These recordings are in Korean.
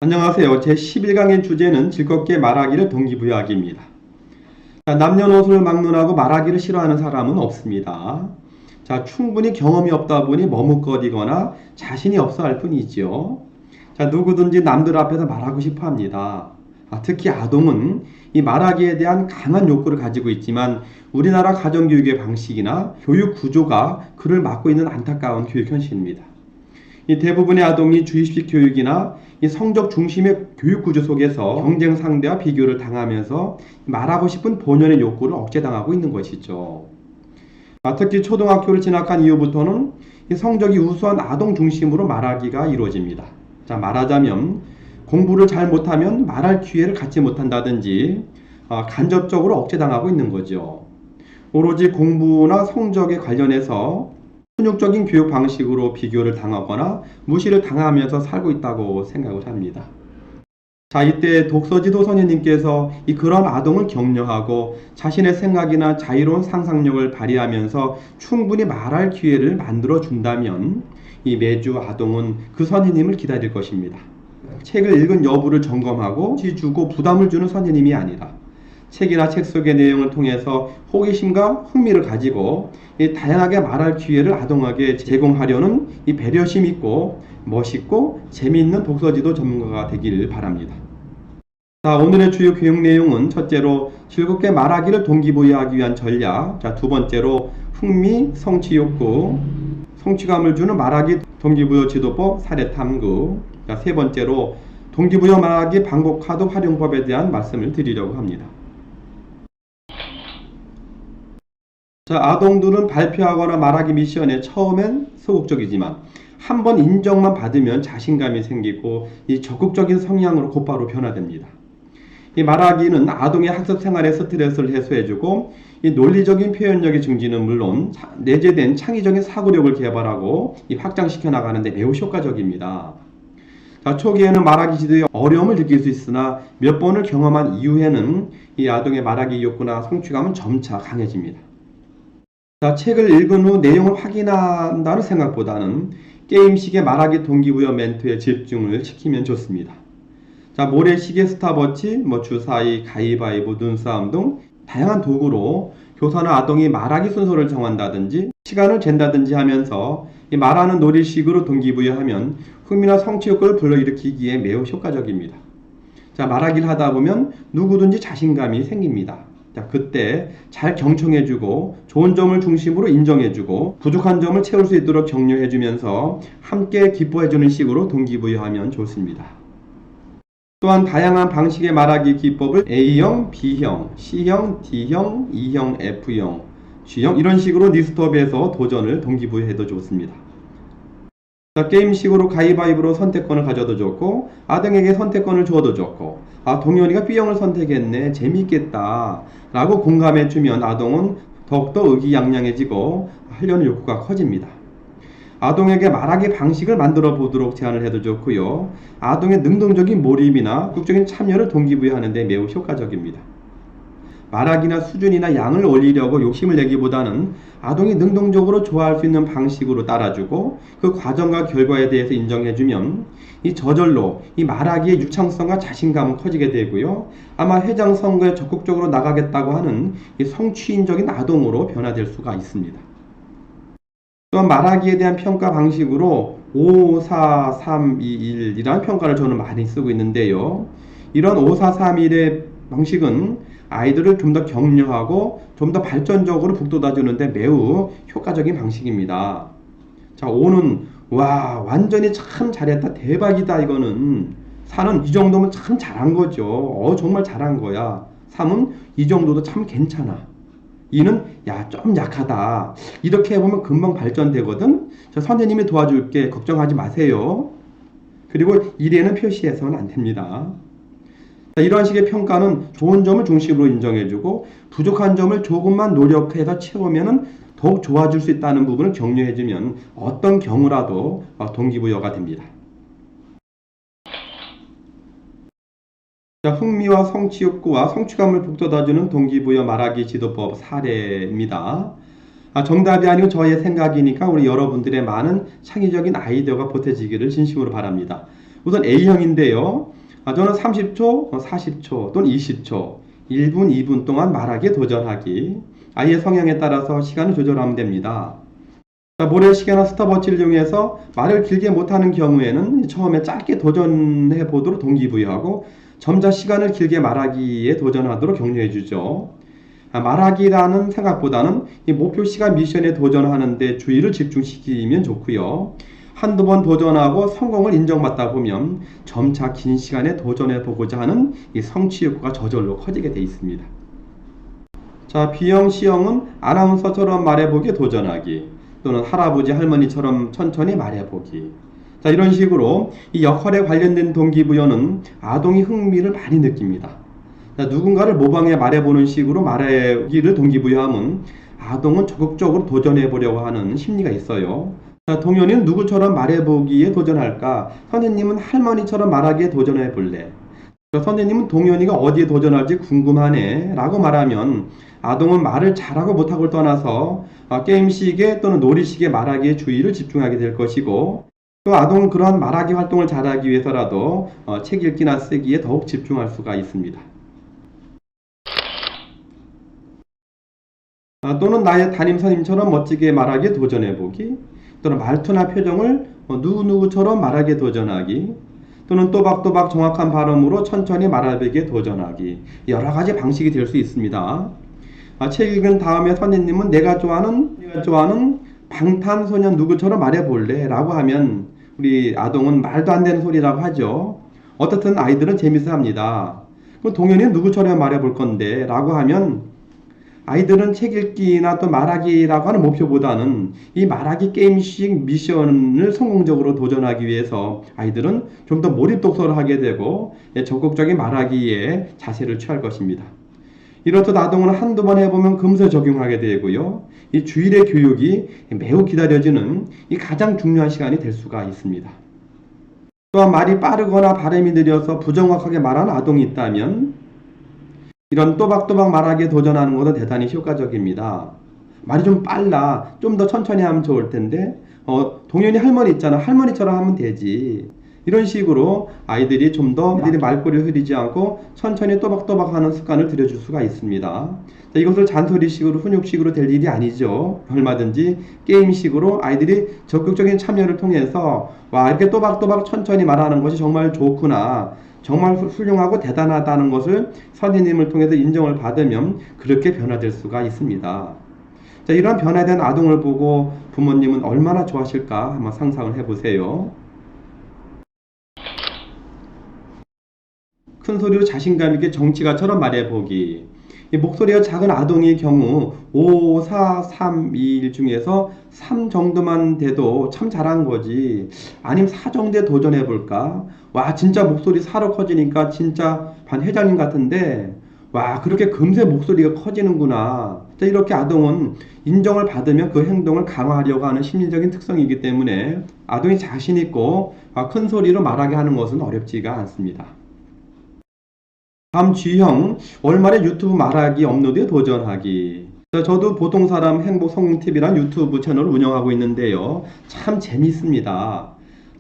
안녕하세요. 제11강의 주제는 즐겁게 말하기를 동기부여하기입니다. 남녀노소를 막론하고 말하기를 싫어하는 사람은 없습니다. 충분히 경험이 없다 보니 머뭇거리거나 자신이 없어 할 뿐이지요. 누구든지 남들 앞에서 말하고 싶어 합니다. 특히 아동은 이 말하기에 대한 강한 욕구를 가지고 있지만 우리나라 가정교육의 방식이나 교육 구조가 그를 막고 있는 안타까운 교육 현실입니다. 이 대부분의 아동이 주입식 교육이나 이 성적 중심의 교육 구조 속에서 경쟁 상대와 비교를 당하면서 말하고 싶은 본연의 욕구를 억제당하고 있는 것이죠. 특히 초등학교를 진학한 이후부터는 이 성적이 우수한 아동 중심으로 말하기가 이루어집니다. 말하자면 공부를 잘 못하면 말할 기회를 갖지 못한다든지 간접적으로 억제당하고 있는 거죠. 오로지 공부나 성적에 관련해서 훈육적인 교육 방식으로 비교를 당하거나 무시를 당하면서 살고 있다고 생각을 합니다. 이때 독서지도 선생님께서 그런 아동을 격려하고 자신의 생각이나 자유로운 상상력을 발휘하면서 충분히 말할 기회를 만들어 준다면 매주 아동은 그 선생님을 기다릴 것입니다. 책을 읽은 여부를 점검하고 지주고 부담을 주는 선생님이 아니라 책이나 책 속의 내용을 통해서 호기심과 흥미를 가지고 다양하게 말할 기회를 아동에게 제공하려는 배려심 있고 멋있고 재미있는 독서지도 전문가가 되길 바랍니다. 오늘의 주요 교육 내용은 첫째로 즐겁게 말하기를 동기부여하기 위한 전략, 두 번째로 흥미, 성취 욕구, 성취감을 주는 말하기 동기부여 지도법 사례 탐구, 세 번째로 동기부여 말하기 방법 카드 활용법에 대한 말씀을 드리려고 합니다. 아동들은 발표하거나 말하기 미션에 처음엔 소극적이지만 한번 인정만 받으면 자신감이 생기고 적극적인 성향으로 곧바로 변화됩니다. 말하기는 아동의 학습 생활의 스트레스를 해소해주고 논리적인 표현력의 증진은 물론 내재된 창의적인 사고력을 개발하고 확장시켜 나가는 데 매우 효과적입니다. 초기에는 말하기 지도에 어려움을 느낄 수 있으나 몇 번을 경험한 이후에는 아동의 말하기 욕구나 성취감은 점차 강해집니다. 책을 읽은 후 내용을 확인한다는 생각보다는 게임식의 말하기 동기부여 멘트에 집중을 시키면 좋습니다. 모래시계, 스탑워치, 주사위, 가위바위보, 눈싸움 등 다양한 도구로 교사나 아동이 말하기 순서를 정한다든지 시간을 잰다든지 하면서 말하는 놀이식으로 동기부여하면 흥미나 성취 욕구를 불러일으키기에 매우 효과적입니다. 말하기를 하다 보면 누구든지 자신감이 생깁니다. 그때 잘 경청해주고 좋은 점을 중심으로 인정해주고 부족한 점을 채울 수 있도록 격려해주면서 함께 기뻐해주는 식으로 동기부여하면 좋습니다. 또한 다양한 방식의 말하기 기법을 A형, B형, C형, D형, E형, F형, G형 이런 식으로 리스트업해서 도전을 동기부여해도 좋습니다. 게임식으로 가위바위보로 선택권을 가져도 좋고 아동에게 선택권을 주어도 좋고 동현이가 B형을 선택했네 재미있겠다 라고 공감해주면 아동은 더욱더 의기양양해지고 하려는 욕구가 커집니다. 아동에게 말하기 방식을 만들어 보도록 제안을 해도 좋고요. 아동의 능동적인 몰입이나 적극적인 참여를 동기부여하는 데 매우 효과적입니다. 말하기나 수준이나 양을 올리려고 욕심을 내기보다는 아동이 능동적으로 좋아할 수 있는 방식으로 따라주고 그 과정과 결과에 대해서 인정해주면 저절로 말하기의 유창성과 자신감은 커지게 되고요. 아마 회장 선거에 적극적으로 나가겠다고 하는 성취인적인 아동으로 변화될 수가 있습니다. 또한 말하기에 대한 평가 방식으로 5, 4, 3, 2, 1이라는 평가를 저는 많이 쓰고 있는데요. 이런 5, 4, 3, 1의 방식은 아이들을 좀 더 격려하고 좀 더 발전적으로 북돋아주는데 매우 효과적인 방식입니다. 5는 와 완전히 참 잘했다 대박이다 이거는 4는 이 정도면 참 잘한 거죠. 정말 잘한 거야. 3은 이 정도도 참 괜찮아. 2는 야 좀 약하다. 이렇게 해보면 금방 발전되거든. 선생님이 도와줄게 걱정하지 마세요. 그리고 1에는 표시해서는 안 됩니다. 이러한 식의 평가는 좋은 점을 중심으로 인정해주고 부족한 점을 조금만 노력해서 채우면 더욱 좋아질 수 있다는 부분을 격려해주면 어떤 경우라도 동기부여가 됩니다. 흥미와 성취 욕구와 성취감을 북돋아주는 동기부여 말하기 지도법 사례입니다. 정답이 아니고 저의 생각이니까 우리 여러분들의 많은 창의적인 아이디어가 보태지기를 진심으로 바랍니다. 우선 A형인데요. 저는 30초, 40초 또는 20초, 1분, 2분 동안 말하기에 도전하기. 아이의 성향에 따라서 시간을 조절하면 됩니다. 모래시계나 스톱워치를 이용해서 말을 길게 못하는 경우에는 처음에 짧게 도전해 보도록 동기부여하고 점차 시간을 길게 말하기에 도전하도록 격려해 주죠. 말하기라는 생각보다는 이 목표 시간 미션에 도전하는데 주의를 집중시키면 좋고요. 한두 번 도전하고 성공을 인정받다 보면 점차 긴 시간에 도전해 보고자 하는 이 성취 욕구가 저절로 커지게 돼 있습니다. 자, B형, C형은 아나운서처럼 말해보기에 도전하기 또는 할아버지, 할머니처럼 천천히 말해보기. 자, 이런 식으로 이 역할에 관련된 동기부여는 아동이 흥미를 많이 느낍니다. 자, 누군가를 모방해 말해보는 식으로 말하기를 동기부여하면 아동은 적극적으로 도전해보려고 하는 심리가 있어요. 자, 동현이는 누구처럼 말해보기에 도전할까? 선생님은 할머니처럼 말하기에 도전해볼래. 선생님은 동현이가 어디에 도전할지 궁금하네 라고 말하면 아동은 말을 잘하고 못하고를 떠나서 게임식에 또는 놀이식에 말하기에 주의를 집중하게 될 것이고, 또 아동은 그러한 말하기 활동을 잘하기 위해서라도 책 읽기나 쓰기에 더욱 집중할 수가 있습니다. 또는 나의 담임 선생님처럼 멋지게 말하기에 도전해보기, 또는 말투나 표정을 누구누구처럼 말하기에 도전하기, 또는 또박또박 정확한 발음으로 천천히 말하기에 도전하기. 여러 가지 방식이 될 수 있습니다. 책 읽은 다음에 선생님은 내가 좋아하는 방탄소년 누구처럼 말해볼래? 라고 하면 우리 아동은 말도 안 되는 소리라고 하죠. 어떻든 아이들은 재밌어 합니다. 그럼 동현이는 누구처럼 말해볼 건데? 라고 하면 아이들은 책 읽기나 또 말하기라고 하는 목표보다는 이 말하기 게임식 미션을 성공적으로 도전하기 위해서 아이들은 좀 더 몰입 독서를 하게 되고 적극적인 말하기에 자세를 취할 것입니다. 이렇듯 아동은 한두 번 해보면 금세 적용하게 되고요. 이 주일의 교육이 매우 기다려지는 이 가장 중요한 시간이 될 수가 있습니다. 또한 말이 빠르거나 발음이 느려서 부정확하게 말하는 아동이 있다면 이런 또박또박 말하기에 도전하는 것은 대단히 효과적입니다. 말이 좀 빨라, 좀 더 천천히 하면 좋을 텐데 동현이 할머니 있잖아, 할머니처럼 하면 되지. 이런 식으로 아이들이 좀 더 말꼬리를 흐리지 않고 천천히 또박또박 하는 습관을 들여줄 수가 있습니다. 자, 이것을 잔소리식으로 훈육식으로 될 일이 아니죠. 얼마든지 게임식으로 아이들이 적극적인 참여를 통해서 와, 이렇게 또박또박 천천히 말하는 것이 정말 좋구나, 정말 훌륭하고 대단하다는 것을 선생님을 통해서 인정을 받으면 그렇게 변화될 수가 있습니다. 자, 이런 변화된 아동을 보고 부모님은 얼마나 좋아하실까 한번 상상을 해보세요. 큰 소리로 자신감 있게 정치가처럼 말해보기. 이 목소리가 작은 아동의 경우 5, 4, 3, 2, 1 중에서 3 정도만 돼도 참 잘한 거지. 아니면 4 정도에 도전해볼까? 와, 진짜 목소리 4로 커지니까 진짜 반 회장님 같은데 와, 그렇게 금세 목소리가 커지는구나. 자, 이렇게 아동은 인정을 받으면 그 행동을 강화하려고 하는 심리적인 특성이기 때문에 아동이 자신 있고 큰 소리로 말하게 하는 것은 어렵지가 않습니다. 다음 G형, 월말에 유튜브 말하기 업로드에 도전하기. 저도 보통사람 행복성공TV라는 유튜브 채널을 운영하고 있는데요. 참 재밌습니다.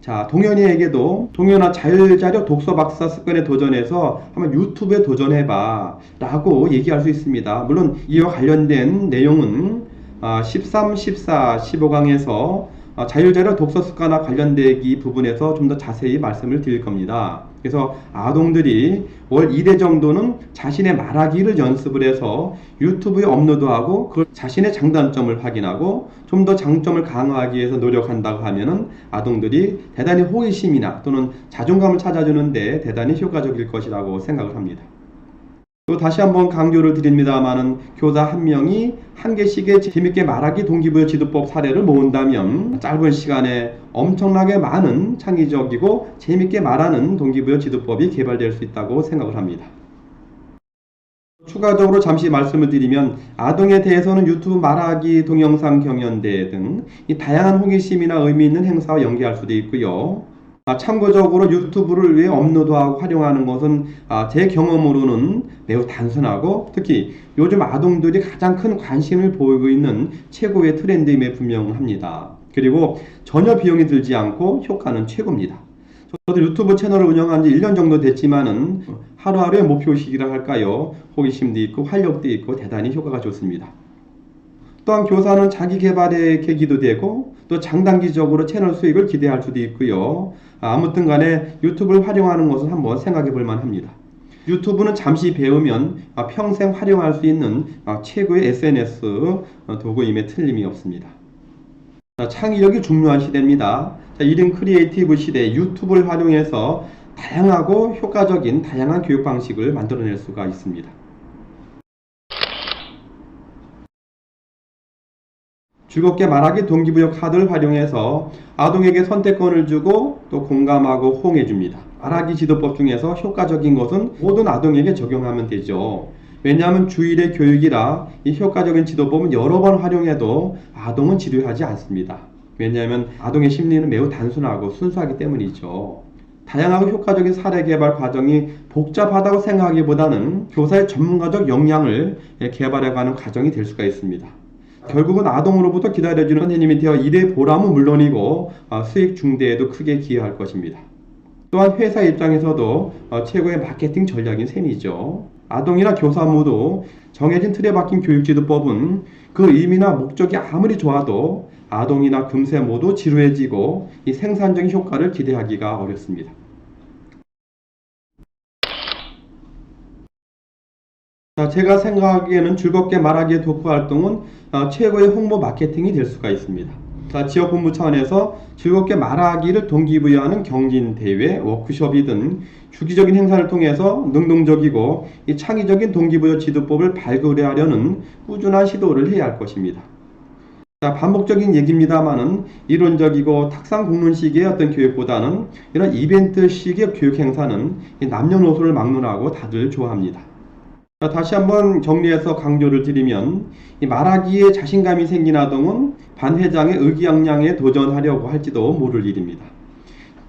자, 동현이에게도 동현아 자율자력 독서 박사 습관에 도전해서 한번 유튜브에 도전해봐 라고 얘기할 수 있습니다. 물론 이와 관련된 내용은 13, 14, 15강에서 자율자력 독서 습관과 관련되기 부분에서 좀 더 자세히 말씀을 드릴 겁니다. 그래서 아동들이 월 1회 정도는 자신의 말하기를 연습을 해서 유튜브에 업로드하고 그 자신의 장단점을 확인하고 좀 더 장점을 강화하기 위해서 노력한다고 하면은 아동들이 대단히 호기심이나 또는 자존감을 찾아주는데 대단히 효과적일 것이라고 생각을 합니다. 또 다시 한번 강조를 드립니다만은 교사 한 명이 한 개씩의 재밌게 말하기 동기부여 지도법 사례를 모은다면 짧은 시간에 엄청나게 많은 창의적이고 재밌게 말하는 동기부여 지도법이 개발될 수 있다고 생각을 합니다. 추가적으로 잠시 말씀을 드리면 아동에 대해서는 유튜브 말하기 동영상 경연대회 등 이 다양한 호기심이나 의미 있는 행사와 연계할 수도 있고요. 참고적으로 유튜브를 왜 업로드하고 활용하는 것은 제 경험으로는 매우 단순하고 특히 요즘 아동들이 가장 큰 관심을 보이고 있는 최고의 트렌드임에 분명합니다. 그리고 전혀 비용이 들지 않고 효과는 최고입니다. 저도 유튜브 채널을 운영한 지 1년 정도 됐지만은 하루하루의 목표의식이라 할까요? 호기심도 있고 활력도 있고 대단히 효과가 좋습니다. 또한 교사는 자기 개발의 계기도 되고 또 장단기적으로 채널 수익을 기대할 수도 있고요. 아무튼 간에 유튜브를 활용하는 것을 한번 생각해 볼 만합니다. 유튜브는 잠시 배우면 평생 활용할 수 있는 최고의 SNS 도구임에 틀림이 없습니다. 창의력이 중요한 시대입니다. 1인 크리에이티브 시대 유튜브를 활용해서 다양하고 효과적인 다양한 교육 방식을 만들어낼 수가 있습니다. 즐겁게 말하기 동기부여 카드를 활용해서 아동에게 선택권을 주고 또 공감하고 호응해 줍니다. 말하기 지도법 중에서 효과적인 것은 모든 아동에게 적용하면 되죠. 왜냐하면 주일의 교육이라 이 효과적인 지도법은 여러 번 활용해도 아동은 지루하지 않습니다. 왜냐하면 아동의 심리는 매우 단순하고 순수하기 때문이죠. 다양하고 효과적인 사례 개발 과정이 복잡하다고 생각하기보다는 교사의 전문가적 역량을 개발해가는 과정이 될 수가 있습니다. 결국은 아동으로부터 기다려주는 선생님이 되어 일의 보람은 물론이고 수익 증대에도 크게 기여할 것입니다. 또한 회사 입장에서도 최고의 마케팅 전략인 셈이죠. 아동이나 교사 모두 정해진 틀에 박힌 교육지도법은 그 의미나 목적이 아무리 좋아도 아동이나 금세 모두 지루해지고 이 생산적인 효과를 기대하기가 어렵습니다. 제가 생각하기에는 즐겁게 말하기의 독후 활동은 최고의 홍보 마케팅이 될 수가 있습니다. 지역 본부 차원에서 즐겁게 말하기를 동기부여하는 경진 대회, 워크숍이든 주기적인 행사를 통해서 능동적이고 이 창의적인 동기부여 지도법을 발굴하려는 꾸준한 시도를 해야 할 것입니다. 반복적인 얘기입니다만은 이론적이고 탁상 공론식의 어떤 교육보다는 이런 이벤트식의 교육 행사는 남녀노소를 막론하고 다들 좋아합니다. 다시 한번 정리해서 강조를 드리면 이 말하기에 자신감이 생긴 아동은 반 회장의 의기양양에 도전하려고 할지도 모를 일입니다.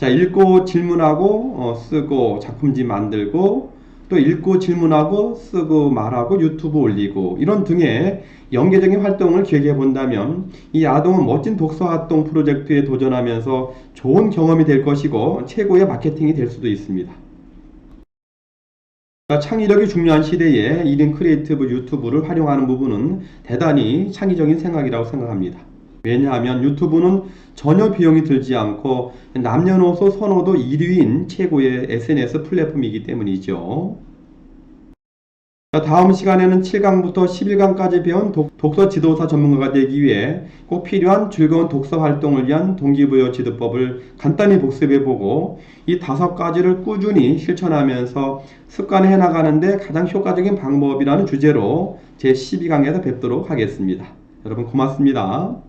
읽고 질문하고 쓰고 작품집 만들고 또 읽고 질문하고 쓰고 말하고 유튜브 올리고 이런 등의 연계적인 활동을 기획해 본다면 이 아동은 멋진 독서 활동 프로젝트에 도전하면서 좋은 경험이 될 것이고 최고의 마케팅이 될 수도 있습니다. 창의력이 중요한 시대에 1인 크리에이티브 유튜브를 활용하는 부분은 대단히 창의적인 생각이라고 생각합니다. 왜냐하면 유튜브는 전혀 비용이 들지 않고 남녀노소 선호도 1위인 최고의 SNS 플랫폼이기 때문이죠. 다음 시간에는 7강부터 11강까지 배운 독서 지도사 전문가가 되기 위해 꼭 필요한 즐거운 독서 활동을 위한 동기부여 지도법을 간단히 복습해보고 이 5가지를 꾸준히 실천하면서 습관화해 나가는데 가장 효과적인 방법이라는 주제로 제12강에서 뵙도록 하겠습니다. 여러분 고맙습니다.